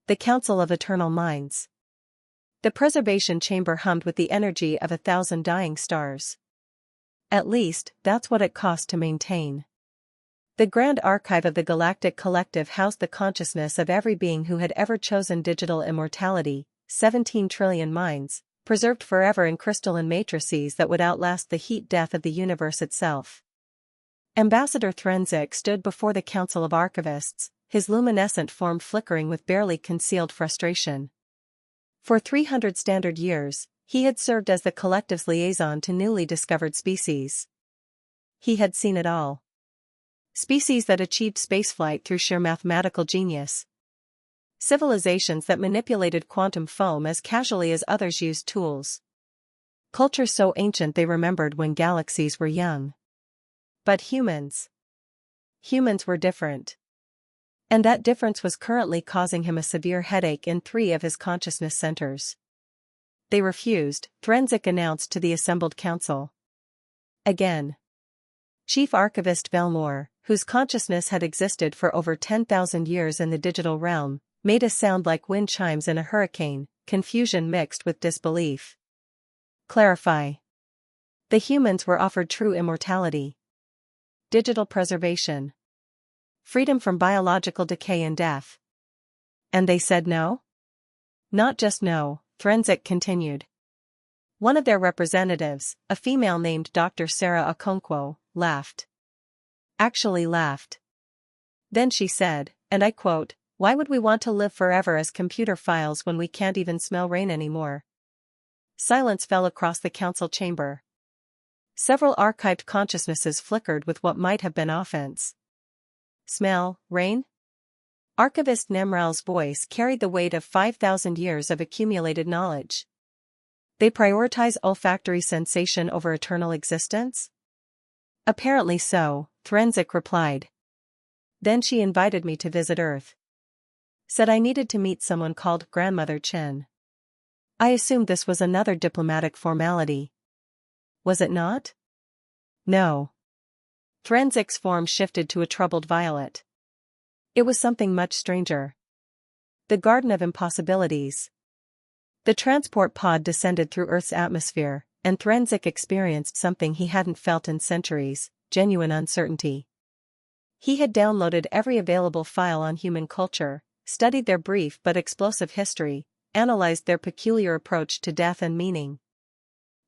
The Council of Eternal Minds. The preservation chamber hummed with the energy of 1,000 dying stars. At least, that's what it cost to maintain. The Grand Archive of the Galactic Collective housed the consciousness of every being who had ever chosen digital immortality, 17 trillion minds, preserved forever in crystalline matrices that would outlast the heat death of the universe itself. Ambassador Threnzek stood before the Council of Archivists, his luminescent form flickering with barely concealed frustration. For 300 standard years, he had served as the collective's liaison to newly discovered species. He had seen it all. Species that achieved spaceflight through sheer mathematical genius. Civilizations that manipulated quantum foam as casually as others used tools. Cultures so ancient they remembered when galaxies were young. But humans were different. And that difference was currently causing him a severe headache in 3 of his consciousness centers. They refused, Threnzek announced to the assembled council. Again. Chief Archivist Velmore, whose consciousness had existed for over 10,000 years in the digital realm, made a sound like wind chimes in a hurricane, confusion mixed with disbelief. Clarify. The humans were offered true immortality. Digital preservation. Freedom from biological decay and death. And they said no? Not just no, Threnzek continued. One of their representatives, a female named Dr. Sarah Okonkwo, laughed. Actually laughed. Then she said, and I quote, "Why would we want to live forever as computer files when we can't even smell rain anymore?" Silence fell across the council chamber. Several archived consciousnesses flickered with what might have been offense. Smell, rain? Archivist Nemral's voice carried the weight of 5,000 years of accumulated knowledge. They prioritize olfactory sensation over eternal existence? Apparently so, Threnzek replied. Then she invited me to visit Earth. Said I needed to meet someone called Grandmother Chen. I assumed this was another diplomatic formality. Was it not? No. Threnzek's form shifted to a troubled violet. It was something much stranger. The Garden of Impossibilities. The transport pod descended through Earth's atmosphere, and Threnzek experienced something he hadn't felt in centuries, genuine uncertainty. He had downloaded every available file on human culture, studied their brief but explosive history, analyzed their peculiar approach to death and meaning.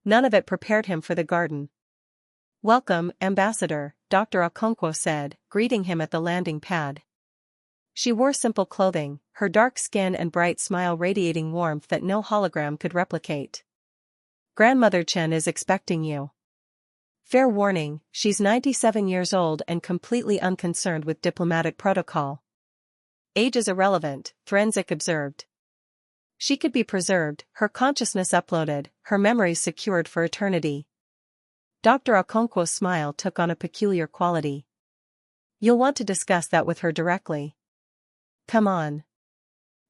None of it prepared him for the garden. "Welcome, Ambassador," Dr. Okonkwo said, greeting him at the landing pad. She wore simple clothing, her dark skin and bright smile radiating warmth that no hologram could replicate. "Grandmother Chen is expecting you. Fair warning, she's 97 years old and completely unconcerned with diplomatic protocol." "Age is irrelevant," Threnzek observed. She could be preserved, her consciousness uploaded, her memories secured for eternity. Dr. Okonkwo's smile took on a peculiar quality. "You'll want to discuss that with her directly. Come on."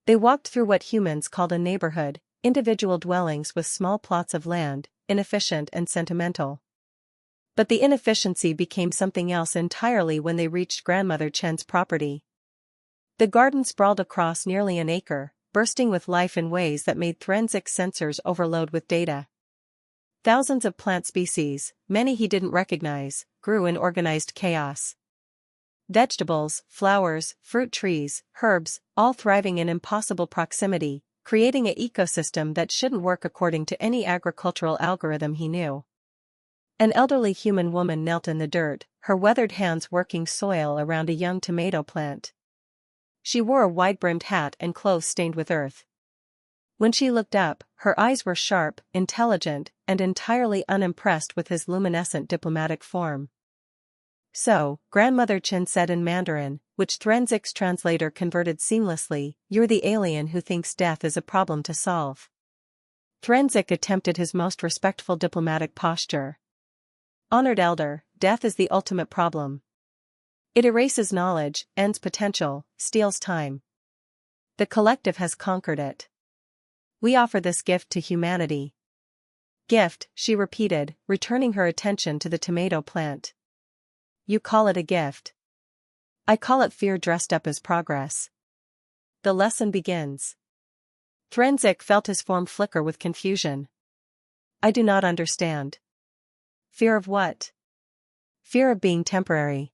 They walked through what humans called a neighborhood, individual dwellings with small plots of land, inefficient and sentimental. But the inefficiency became something else entirely when they reached Grandmother Chen's property. The garden sprawled across nearly an acre, bursting with life in ways that made Threnzek's sensors overload with data. Thousands of plant species, many he didn't recognize, grew in organized chaos. Vegetables, flowers, fruit trees, herbs, all thriving in impossible proximity, creating an ecosystem that shouldn't work according to any agricultural algorithm he knew. An elderly human woman knelt in the dirt, her weathered hands working soil around a young tomato plant. She wore a wide-brimmed hat and clothes stained with earth. When she looked up, her eyes were sharp, intelligent, and entirely unimpressed with his luminescent diplomatic form. "So," Grandmother Chen said in Mandarin, which Threnzek's translator converted seamlessly, "you're the alien who thinks death is a problem to solve." Threnzek attempted his most respectful diplomatic posture. "Honored elder, death is the ultimate problem. It erases knowledge, ends potential, steals time. The collective has conquered it. We offer this gift to humanity." "Gift," she repeated, returning her attention to the tomato plant. "You call it a gift. I call it fear dressed up as progress." The lesson begins. Threnzik felt his form flicker with confusion. I do not understand. Fear of what? Fear of being temporary.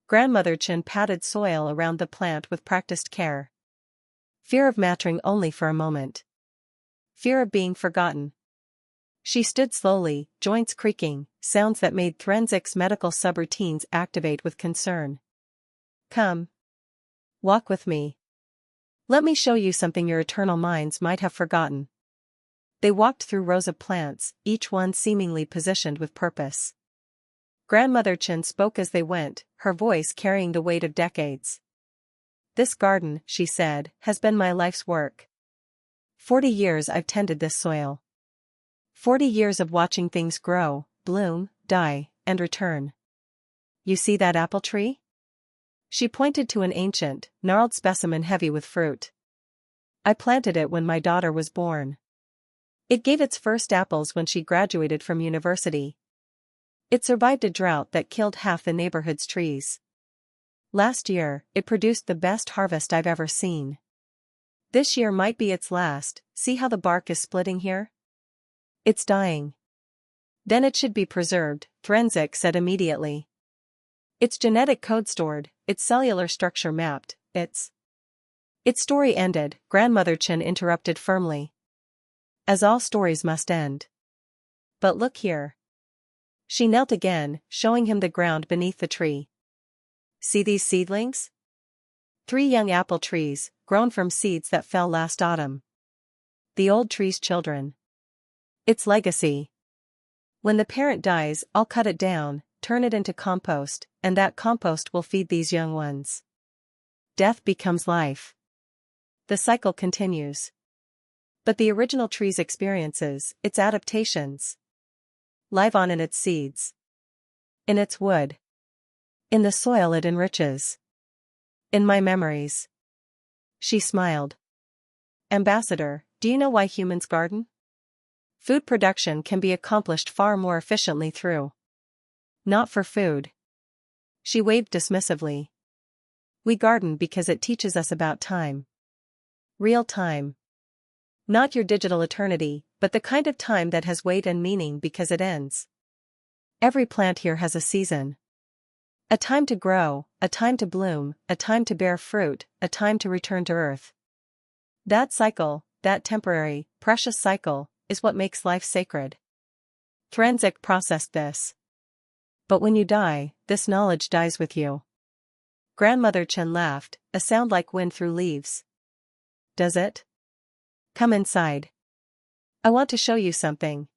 Grandmother Chen patted soil around the plant with practiced care. Fear of mattering only for a moment. Fear of being forgotten. She stood slowly, joints creaking, sounds that made Threnzik's medical subroutines activate with concern. Come. Walk with me. Let me show you something your eternal minds might have forgotten. They walked through rows of plants, each one seemingly positioned with purpose. Grandmother Chen spoke as they went, her voice carrying the weight of decades. This garden, she said, has been my life's work. 40 years I've tended this soil. 40 years of watching things grow, bloom, die, and return. You see that apple tree? She pointed to an ancient, gnarled specimen heavy with fruit. I planted it when my daughter was born. It gave its first apples when she graduated from university. It survived a drought that killed half the neighborhood's trees. Last year, it produced the best harvest I've ever seen. This year might be its last. See how the bark is splitting here? It's dying. Then it should be preserved, Threnzik said immediately. Its genetic code stored, its cellular structure mapped, its story ended, Grandmother Chen interrupted firmly. As all stories must end. But look here. She knelt again, showing him the ground beneath the tree. See these seedlings? 3 young apple trees, grown from seeds that fell last autumn. The old tree's children. Its legacy. When the parent dies, I'll cut it down, turn it into compost, and that compost will feed these young ones. Death becomes life. The cycle continues. But the original tree's experiences, its adaptations, live on in its seeds. In its wood. In the soil it enriches. In my memories. She smiled. Ambassador, do you know why humans garden? Food production can be accomplished far more efficiently through. Not for food. She waved dismissively. We garden because it teaches us about time. Real time. Not your digital eternity, but the kind of time that has weight and meaning because it ends. Every plant here has a season. A time to grow, a time to bloom, a time to bear fruit, a time to return to earth. That cycle, that temporary, precious cycle, is what makes life sacred. Threnzik processed this. But when you die, this knowledge dies with you. Grandmother Chen laughed, a sound like wind through leaves. Does it? Come inside. I want to show you something.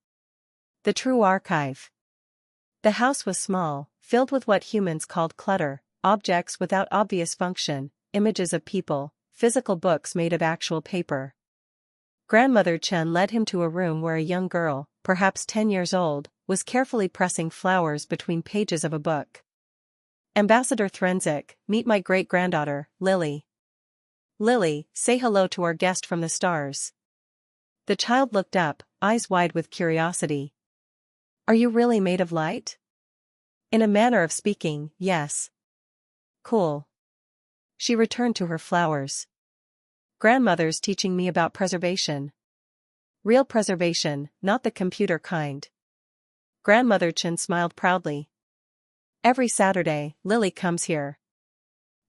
The true archive. The house was small, filled with what humans called clutter, objects without obvious function, images of people, physical books made of actual paper. Grandmother Chen led him to a room where a young girl, perhaps 10 years old, was carefully pressing flowers between pages of a book. Ambassador Threnzik, meet my great-granddaughter, Lily. Lily, say hello to our guest from the stars. The child looked up, eyes wide with curiosity. Are you really made of light? In a manner of speaking, yes. Cool. She returned to her flowers. Grandmother's teaching me about preservation. Real preservation, not the computer kind. Grandmother Chen smiled proudly. Every Saturday, Lily comes here.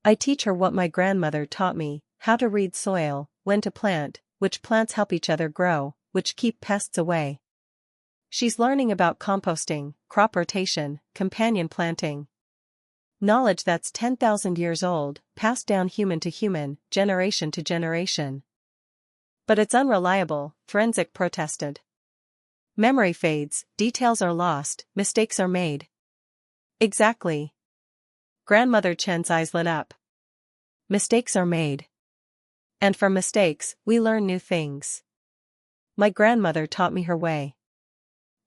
I teach her what my grandmother taught me, how to read soil, when to plant, which plants help each other grow, which keep pests away. She's learning about composting, crop rotation, companion planting. Knowledge that's 10,000 years old, passed down human to human, generation to generation. But it's unreliable, Threnzik protested. Memory fades, details are lost, mistakes are made. Exactly. Grandmother Chen's eyes lit up. Mistakes are made. And from mistakes, we learn new things. My grandmother taught me her way.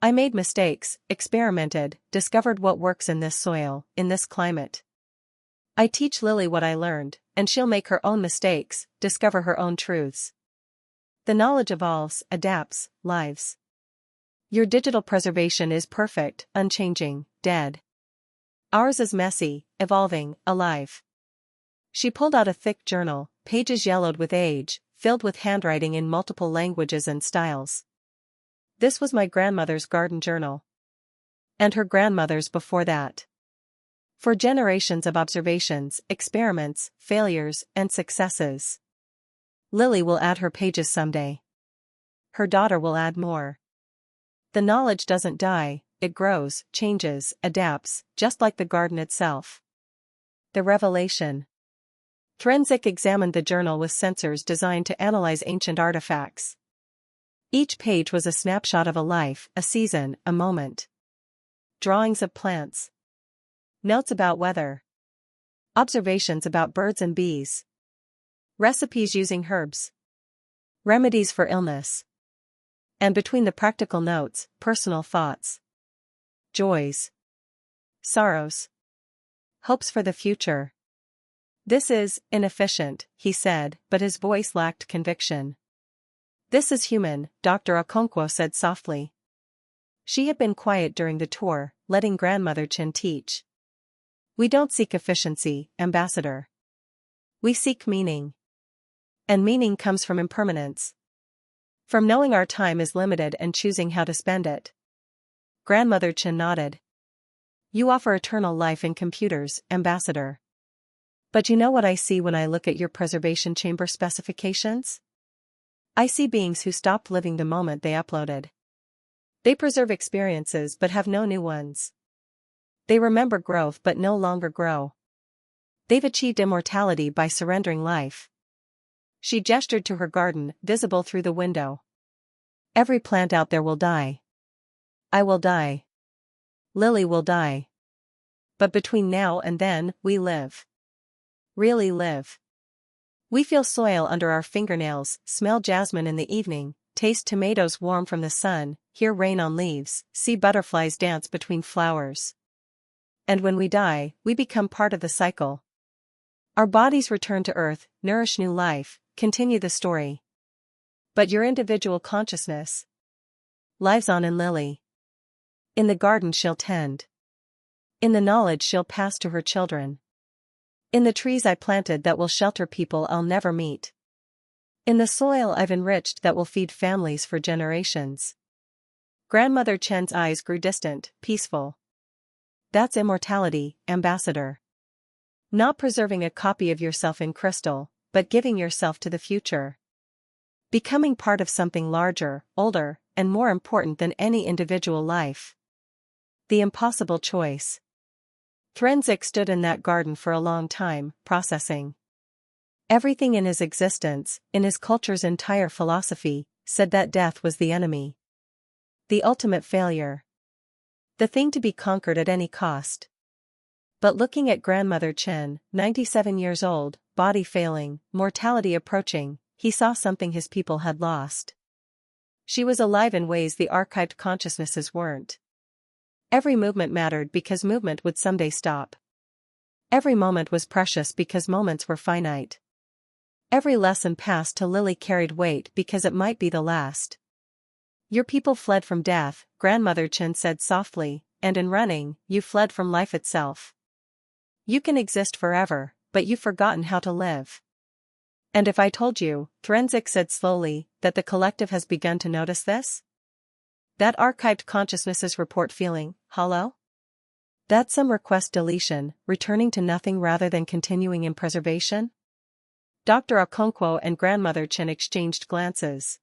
I made mistakes, experimented, discovered what works in this soil, in this climate. I teach Lily what I learned, and she'll make her own mistakes, discover her own truths. The knowledge evolves, adapts, lives. Your digital preservation is perfect, unchanging, dead. Ours is messy, evolving, alive. She pulled out a thick journal, pages yellowed with age, filled with handwriting in multiple languages and styles. This was my grandmother's garden journal. And her grandmother's before that. For generations of observations, experiments, failures, and successes. Lily will add her pages someday. Her daughter will add more. The knowledge doesn't die, it grows, changes, adapts, just like the garden itself. The revelation. Forensic examined the journal with sensors designed to analyze ancient artifacts. Each page was a snapshot of a life, a season, a moment. Drawings of plants. Notes about weather. Observations about birds and bees. Recipes using herbs. Remedies for illness. And between the practical notes, personal thoughts. Joys. Sorrows. Hopes for the future. This is inefficient, he said, but his voice lacked conviction. This is human, Dr. Okonkwo said softly. She had been quiet during the tour, letting Grandmother Chin teach. We don't seek efficiency, Ambassador. We seek meaning. And meaning comes from impermanence. From knowing our time is limited and choosing how to spend it. Grandmother Chin nodded. You offer eternal life in computers, Ambassador. But you know what I see when I look at your preservation chamber specifications? I see beings who stopped living the moment they uploaded. They preserve experiences but have no new ones. They remember growth but no longer grow. They've achieved immortality by surrendering life. She gestured to her garden, visible through the window. Every plant out there will die. I will die. Lily will die. But between now and then, we live. Really live. We feel soil under our fingernails, smell jasmine in the evening, taste tomatoes warm from the sun, hear rain on leaves, see butterflies dance between flowers. And when we die, we become part of the cycle. Our bodies return to earth, nourish new life, continue the story. But your individual consciousness lives on in Lily. In the garden she'll tend. In the knowledge she'll pass to her children. In the trees I planted that will shelter people I'll never meet. In the soil I've enriched that will feed families for generations. Grandmother Chen's eyes grew distant, peaceful. That's immortality, Ambassador. Not preserving a copy of yourself in crystal, but giving yourself to the future. Becoming part of something larger, older, and more important than any individual life. The impossible choice. Forensic stood in that garden for a long time, processing. Everything in his existence, in his culture's entire philosophy, said that death was the enemy. The ultimate failure. The thing to be conquered at any cost. But looking at Grandmother Chen, 97 years old, body failing, mortality approaching, he saw something his people had lost. She was alive in ways the archived consciousnesses weren't. Every movement mattered because movement would someday stop. Every moment was precious because moments were finite. Every lesson passed to Lily carried weight because it might be the last. Your people fled from death, Grandmother Chen said softly, and in running, you fled from life itself. You can exist forever, but you've forgotten how to live. And if I told you, Forensic said slowly, that the collective has begun to notice this? That archived consciousnesses report feeling hollow? That some request deletion, returning to nothing rather than continuing in preservation? Dr. Okonkwo and Grandmother Chen exchanged glances.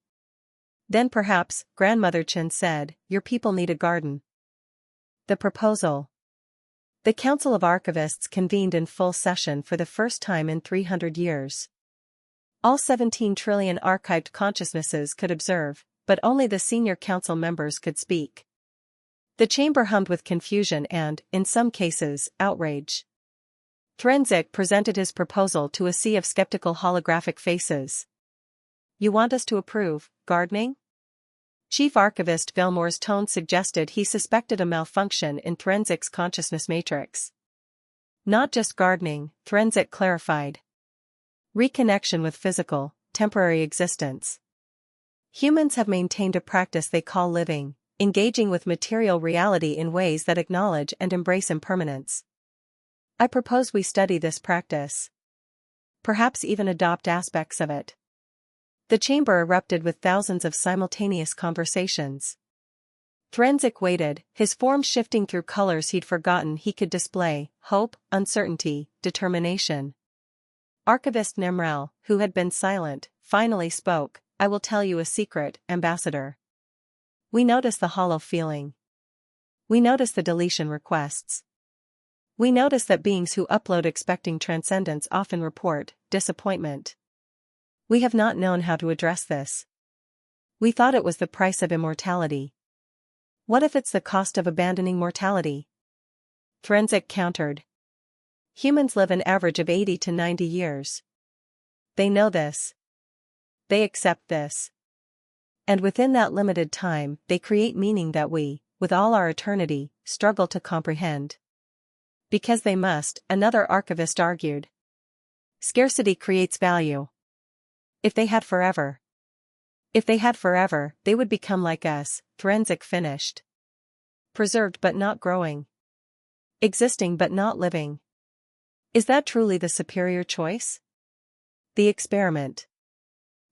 Then perhaps, Grandmother Chen said, your people need a garden. The proposal. The Council of Archivists convened in full session for the first time in 300 years. All 17 trillion archived consciousnesses could observe, but only the senior council members could speak. The chamber hummed with confusion and, in some cases, outrage. Forensic presented his proposal to a sea of skeptical holographic faces. You want us to approve gardening? Chief Archivist Vilmore's tone suggested he suspected a malfunction in Forensic's consciousness matrix. Not just gardening, Forensic clarified. Reconnection with physical, temporary existence. Humans have maintained a practice they call living, engaging with material reality in ways that acknowledge and embrace impermanence. I propose we study this practice. perhaps even adopt aspects of it. The chamber erupted with thousands of simultaneous conversations. Forensic waited, his form shifting through colors he'd forgotten he could display: hope, uncertainty, determination. Archivist Nemrel, who had been silent, finally spoke. "I will tell you a secret, Ambassador. We notice the hollow feeling. We notice the deletion requests. We notice that beings who upload expecting transcendence often report disappointment. We have not known how to address this. We thought it was the price of immortality. What if it's the cost of abandoning mortality?" Forensic countered. "Humans live an average of 80 to 90 years. They know this. They accept this. And within that limited time, they create meaning that we, with all our eternity, struggle to comprehend. Because they must," another archivist argued. "Scarcity creates value. If they had forever. If they had forever, they would become like us," Forensic finished. "Preserved but not growing. Existing but not living. Is that truly the superior choice?" The experiment.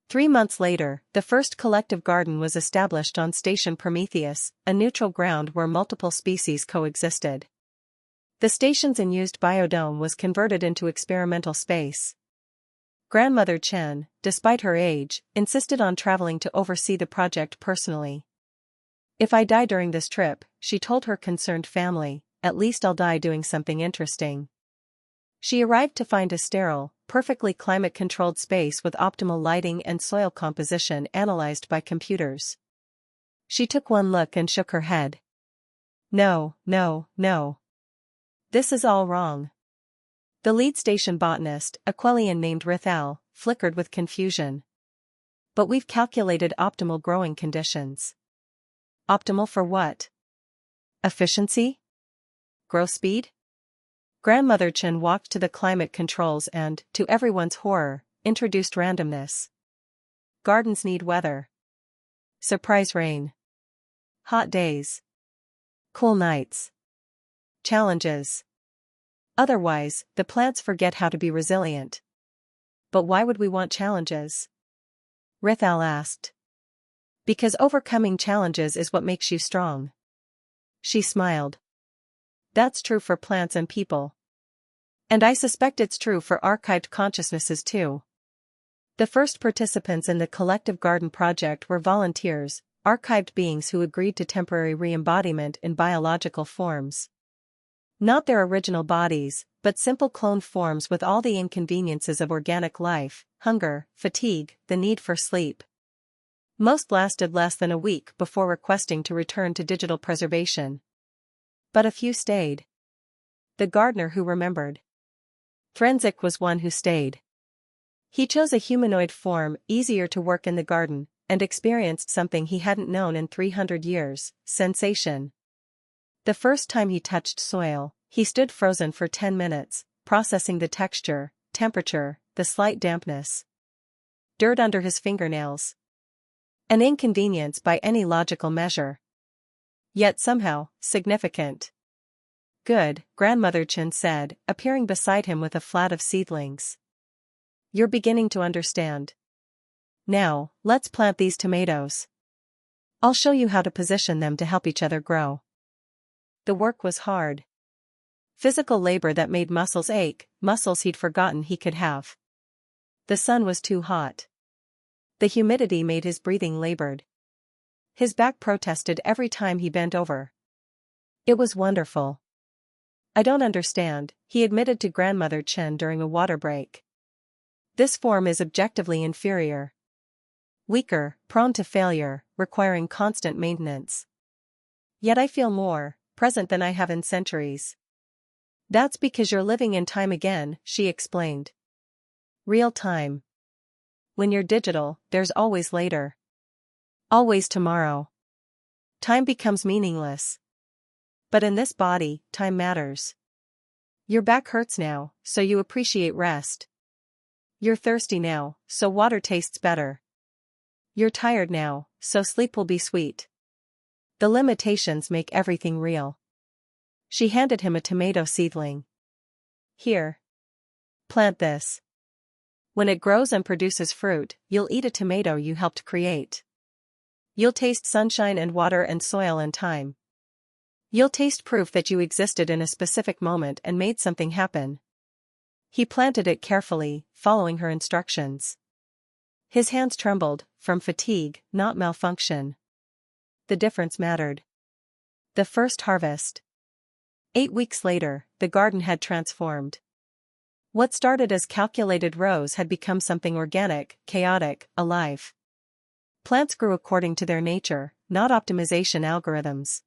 3 months later, the first collective garden was established on Station Prometheus, a neutral ground where multiple species coexisted. The station's unused biodome was converted into experimental space. Grandmother Chen, despite her age, insisted on traveling to oversee the project personally. "If I die during this trip," she told her concerned family, "at least I'll die doing something interesting." She arrived to find a sterile, perfectly climate-controlled space with optimal lighting and soil composition analyzed by computers. She took one look and shook her head. "No, no, no. This is all wrong." The lead station botanist, a Quellian named Rithal, flickered with confusion. "But we've calculated optimal growing conditions." "Optimal for what? Efficiency? Growth speed?" Grandmother Chen walked to the climate controls and, to everyone's horror, introduced randomness. "Gardens need weather. Surprise rain. Hot days. Cool nights. Challenges. Otherwise, the plants forget how to be resilient." "But why would we want challenges?" Rithal asked. "Because overcoming challenges is what makes you strong." She smiled. "That's true for plants and people. And I suspect it's true for archived consciousnesses too." The first participants in the collective garden project were volunteers, archived beings who agreed to temporary re-embodiment in biological forms. Not their original bodies, but simple cloned forms with all the inconveniences of organic life: hunger, fatigue, the need for sleep. Most lasted less than a week before requesting to return to digital preservation. But a few stayed. The gardener who remembered. Forensic was one who stayed. He chose a humanoid form, easier to work in the garden, and experienced something he hadn't known in 300 years: sensation. The first time he touched soil, he stood frozen for 10 minutes, processing the texture, temperature, the slight dampness. Dirt under his fingernails. An inconvenience by any logical measure. Yet somehow, significant. "Good," Grandmother Chen said, appearing beside him with a flat of seedlings. "You're beginning to understand. Now, let's plant these tomatoes. I'll show you how to position them to help each other grow." The work was hard. Physical labor that made muscles ache, muscles he'd forgotten he could have. The sun was too hot. The humidity made his breathing labored. His back protested every time he bent over. It was wonderful. "I don't understand," he admitted to Grandmother Chen during a water break. "This form is objectively inferior. Weaker, prone to failure, requiring constant maintenance. Yet I feel more present than I have in centuries." "That's because you're living in time again," she explained. "Real time. When you're digital, there's always later. Always tomorrow. Time becomes meaningless. But in this body, time matters. Your back hurts now, so you appreciate rest. You're thirsty now, so water tastes better. You're tired now, so sleep will be sweet. The limitations make everything real." She handed him a tomato seedling. "Here. Plant this. When it grows and produces fruit, you'll eat a tomato you helped create. You'll taste sunshine and water and soil and time. You'll taste proof that you existed in a specific moment and made something happen. He planted it carefully, following her instructions. His hands trembled, from fatigue, not malfunction. The difference mattered. The first harvest. 8 weeks later, the garden had transformed. What started as calculated rows had become something organic, chaotic, alive. Plants grew according to their nature, not optimization algorithms.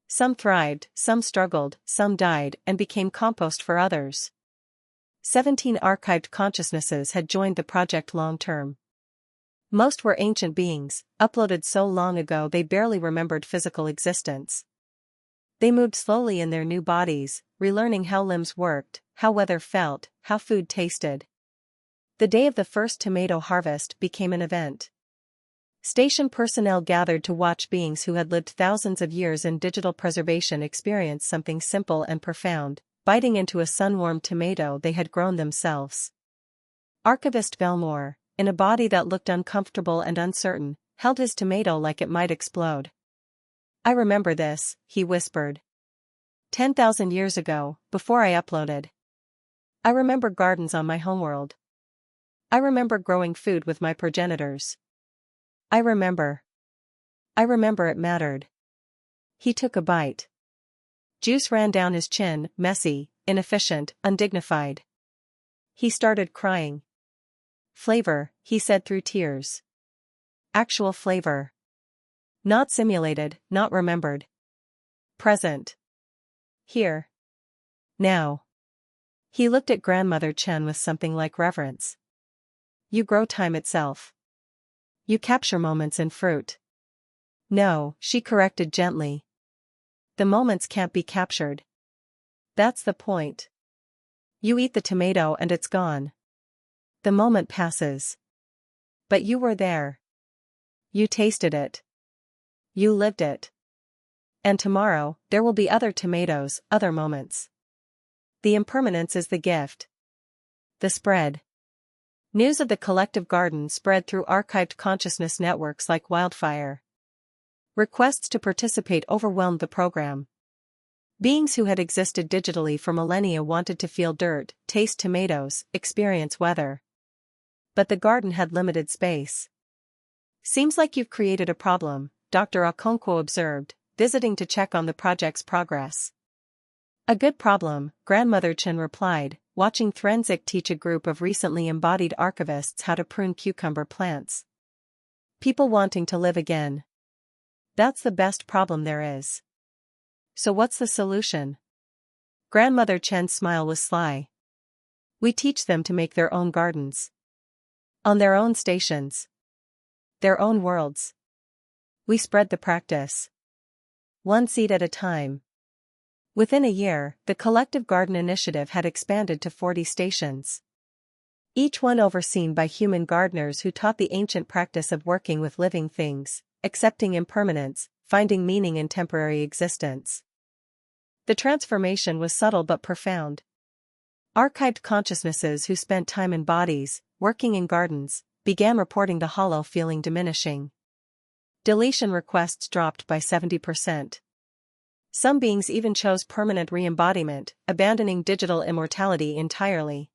Some thrived, some struggled, some died and became compost for others. 17 archived consciousnesses had joined the project long-term. Most were ancient beings, uploaded so long ago they barely remembered physical existence. They moved slowly in their new bodies, relearning how limbs worked, how weather felt, how food tasted. The day of the first tomato harvest became an event. Station personnel gathered to watch beings who had lived thousands of years in digital preservation experience something simple and profound, biting into a sun-warmed tomato they had grown themselves. Archivist Velmore, in a body that looked uncomfortable and uncertain, held his tomato like it might explode. "I remember this," he whispered. 10,000 years ago, before I uploaded. I remember gardens on my homeworld. I remember growing food with my progenitors. I remember it mattered." He took a bite. Juice ran down his chin, messy, inefficient, undignified. He started crying. "Flavor," he said through tears. "Actual flavor. Not simulated, not remembered. Present. Here. Now." He looked at Grandmother Chen with something like reverence. "You grow time itself. You capture moments in fruit." "No," she corrected gently. "The moments can't be captured. That's the point. You eat the tomato and it's gone. The moment passes. But you were there. You tasted it. You lived it. And tomorrow, there will be other tomatoes, other moments. The impermanence is the gift." The spread. News of the collective garden spread through archived consciousness networks like wildfire. Requests to participate overwhelmed the program. Beings who had existed digitally for millennia wanted to feel dirt, taste tomatoes, experience weather. But the garden had limited space. "Seems like you've created a problem," Dr. Okonkwo observed, visiting to check on the project's progress. "A good problem," Grandmother Chen replied, watching Threnzik teach a group of recently embodied archivists how to prune cucumber plants. "People wanting to live again. That's the best problem there is." "So what's the solution?" Grandmother Chen's smile was sly. "We teach them to make their own gardens. On their own stations. Their own worlds. We spread the practice. One seed at a time." Within a year, the Collective Garden Initiative had expanded to 40 stations. Each one overseen by human gardeners who taught the ancient practice of working with living things, accepting impermanence, finding meaning in temporary existence. The transformation was subtle but profound. Archived consciousnesses who spent time in bodies, working in gardens, began reporting the hollow feeling diminishing. Deletion requests dropped by 70%. Some beings even chose permanent re-embodiment, abandoning digital immortality entirely.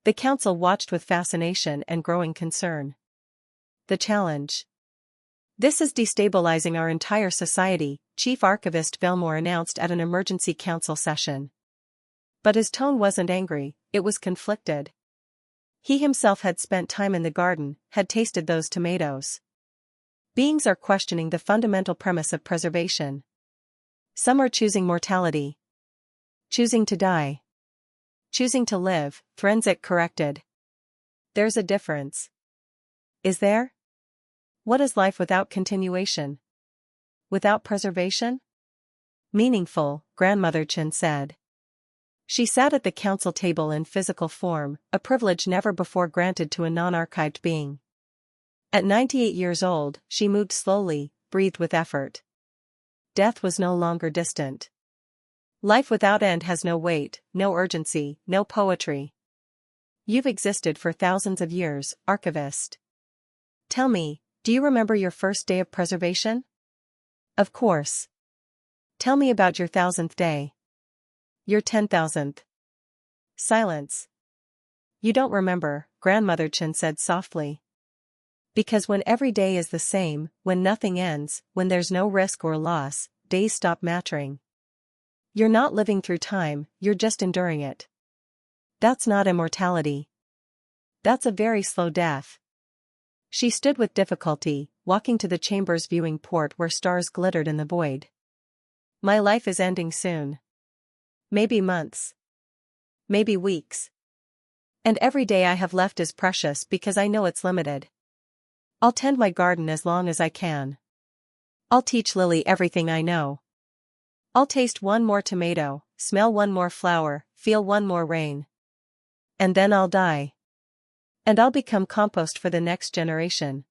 The council watched with fascination and growing concern. The challenge. "This is destabilizing our entire society," Chief Archivist Velmore announced at an emergency council session. But his tone wasn't angry, it was conflicted. He himself had spent time in the garden, had tasted those tomatoes. Beings are questioning the fundamental premise of preservation. Some are choosing mortality. Choosing to die. Choosing to live, Threnzik corrected. "There's a difference." "Is there? What is life without continuation? Without preservation?" "Meaningful," Grandmother Chen said. She sat at the council table in physical form, a privilege never before granted to a non-archived being. At 98 years old, she moved slowly, breathed with effort. Death was no longer distant. Life without end has no weight, no urgency, no poetry. You've existed for thousands of years, archivist. Tell me, do you remember your first day of preservation? Of course. Tell me about your 1000th day. Your 10,000th. Silence. You don't remember, Grandmother Chen said softly. Because when every day is the same, when nothing ends, when there's no risk or loss, days stop mattering. You're not living through time, you're just enduring it. That's not immortality. That's a very slow death. She stood with difficulty, walking to the chamber's viewing port where stars glittered in the void. My life is ending soon. Maybe months. Maybe weeks. And every day I have left is precious because I know it's limited. I'll tend my garden as long as I can. I'll teach Lily everything I know. I'll taste one more tomato, smell one more flower, feel one more rain. And then I'll die. And I'll become compost for the next generation.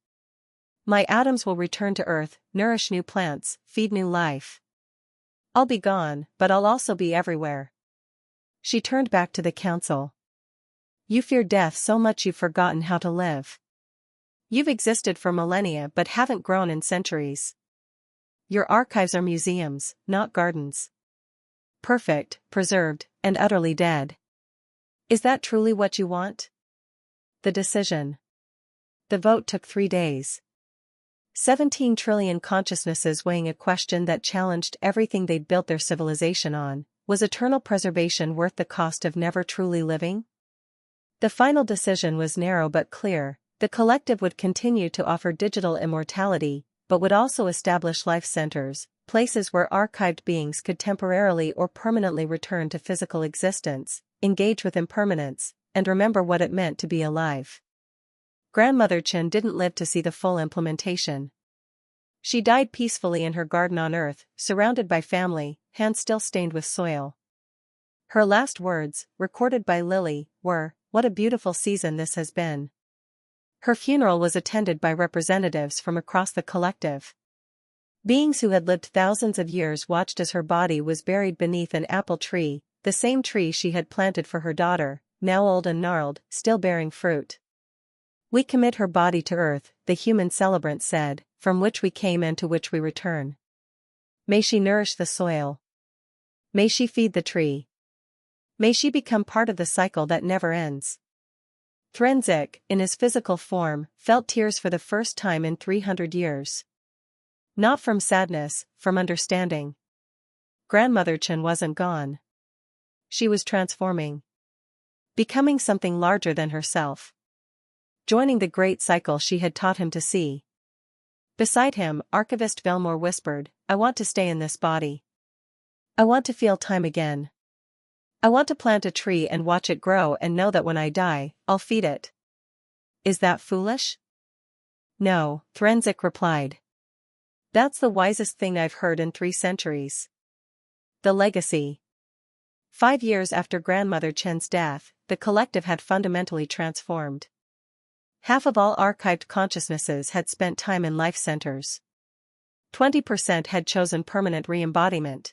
My atoms will return to Earth, nourish new plants, feed new life. I'll be gone, but I'll also be everywhere. She turned back to the council. You fear death so much you've forgotten how to live. You've existed for millennia but haven't grown in centuries. Your archives are museums, not gardens. Perfect, preserved, and utterly dead. Is that truly what you want? The decision. The vote took 3 days. 17 trillion consciousnesses weighing a question that challenged everything they'd built their civilization on. Was eternal preservation worth the cost of never truly living? The final decision was narrow but clear. The collective would continue to offer digital immortality, but would also establish life centers, places where archived beings could temporarily or permanently return to physical existence, engage with impermanence, and remember what it meant to be alive. Grandmother Chen didn't live to see the full implementation. She died peacefully in her garden on Earth, surrounded by family, hands still stained with soil. Her last words, recorded by Lily, were, "What a beautiful season this has been." Her funeral was attended by representatives from across the collective. Beings who had lived thousands of years watched as her body was buried beneath an apple tree, the same tree she had planted for her daughter, now old and gnarled, still bearing fruit. We commit her body to Earth, the human celebrant said, from which we came and to which we return. May she nourish the soil. May she feed the tree. May she become part of the cycle that never ends. Threnzek, in his physical form, felt tears for the first time in 300 years. Not from sadness, from understanding. Grandmother Chen wasn't gone. She was transforming. Becoming something larger than herself. Joining the great cycle she had taught him to see. Beside him, Archivist Velmore whispered, I want to stay in this body. I want to feel time again. I want to plant a tree and watch it grow and know that when I die, I'll feed it. Is that foolish? No, Threnzek replied. That's the wisest thing I've heard in 3 centuries. The legacy. 5 years after Grandmother Chen's death, the collective had fundamentally transformed. Half of all archived consciousnesses had spent time in life centers. 20% had chosen permanent re-embodiment.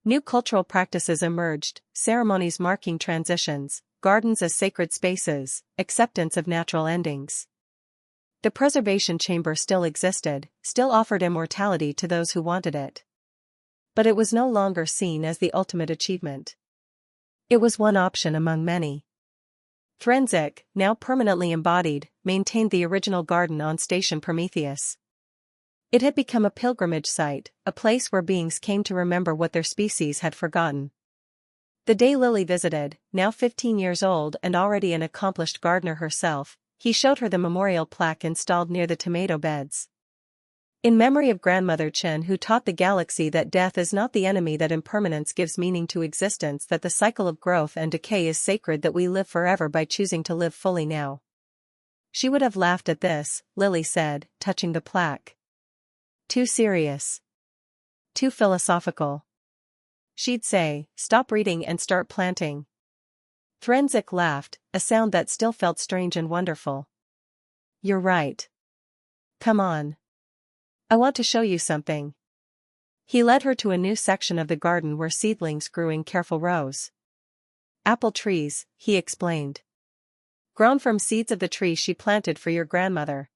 New cultural practices emerged, ceremonies marking transitions, gardens as sacred spaces, acceptance of natural endings. The preservation chamber still existed, still offered immortality to those who wanted it. But it was no longer seen as the ultimate achievement. It was one option among many. Threnzek, now permanently embodied, maintained the original garden on Station Prometheus. It had become a pilgrimage site, a place where beings came to remember what their species had forgotten. The day Lily visited, now 15 years old and already an accomplished gardener herself, he showed her the memorial plaque installed near the tomato beds. In memory of Grandmother Chen, who taught the galaxy that death is not the enemy, that impermanence gives meaning to existence, that the cycle of growth and decay is sacred, that we live forever by choosing to live fully now. She would have laughed at this, Lily said, touching the plaque. Too serious. Too philosophical. She'd say, stop reading and start planting. Threnzek laughed, a sound that still felt strange and wonderful. You're right. Come on. I want to show you something. He led her to a new section of the garden where seedlings grew in careful rows. Apple trees, he explained. grown from seeds of the tree she planted for your grandmother.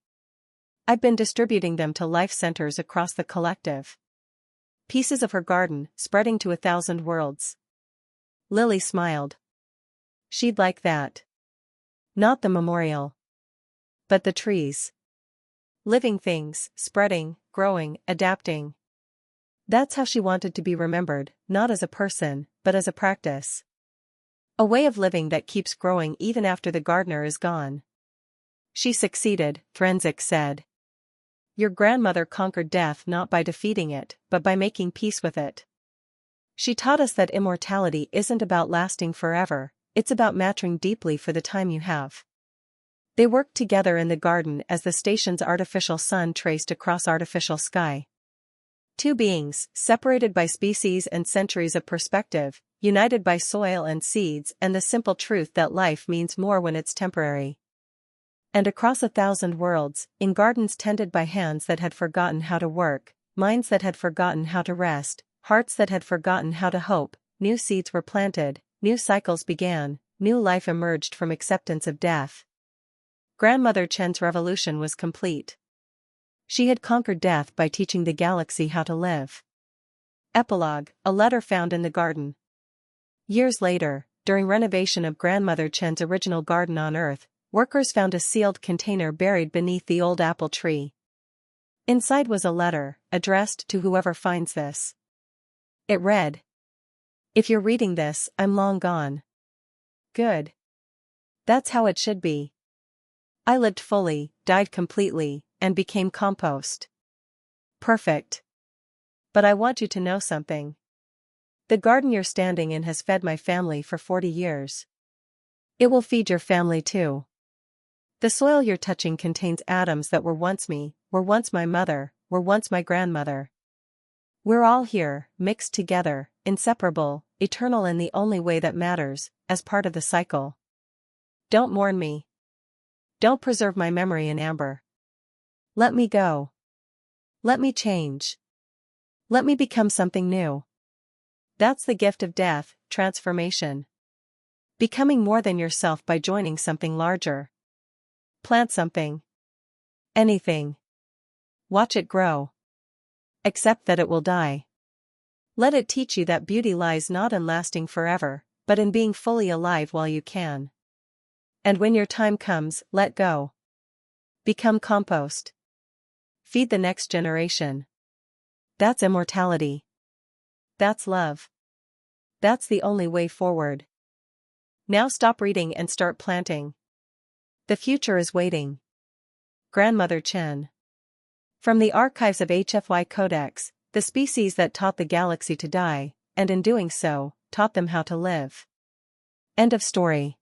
I've been distributing them to life centers across the collective. Pieces of her garden, spreading to 1,000 worlds. Lily smiled. She'd like that. Not the memorial. But the trees. Living things, spreading, growing, adapting. That's how she wanted to be remembered, not as a person, but as a practice. A way of living that keeps growing even after the gardener is gone. She succeeded, Forensic said. Your grandmother conquered death not by defeating it, but by making peace with it. She taught us that immortality isn't about lasting forever, it's about maturing deeply for the time you have. They worked together in the garden as the station's artificial sun traced across artificial sky. Two beings, separated by species and centuries of perspective, united by soil and seeds and the simple truth that life means more when it's temporary. And across 1,000 worlds, in gardens tended by hands that had forgotten how to work, minds that had forgotten how to rest, hearts that had forgotten how to hope, new seeds were planted, new cycles began, new life emerged from acceptance of death. Grandmother Chen's revolution was complete. She had conquered death by teaching the galaxy how to live. Epilogue, a letter found in the garden. Years later, during renovation of Grandmother Chen's original garden on Earth, workers found a sealed container buried beneath the old apple tree. Inside was a letter, addressed to whoever finds this. It read, "If you're reading this, I'm long gone. Good. That's how it should be. I lived fully, died completely, and became compost. Perfect. But I want you to know something. The garden you're standing in has fed my family for 40 years. It will feed your family too. The soil you're touching contains atoms that were once me, were once my mother, were once my grandmother. We're all here, mixed together, inseparable, eternal in the only way that matters, as part of the cycle. Don't mourn me. Don't preserve my memory in amber. Let me go. Let me change. Let me become something new. That's the gift of death, transformation. Becoming more than yourself by joining something larger. Plant something. Anything. Watch it grow. Accept that it will die. Let it teach you that beauty lies not in lasting forever, but in being fully alive while you can. And when your time comes, let go. Become compost. Feed the next generation. That's immortality. That's love. That's the only way forward. Now stop reading and start planting. The future is waiting. Grandmother Chen. From the archives of HFY Codex, the species that taught the galaxy to die, and in doing so, taught them how to live. End of story.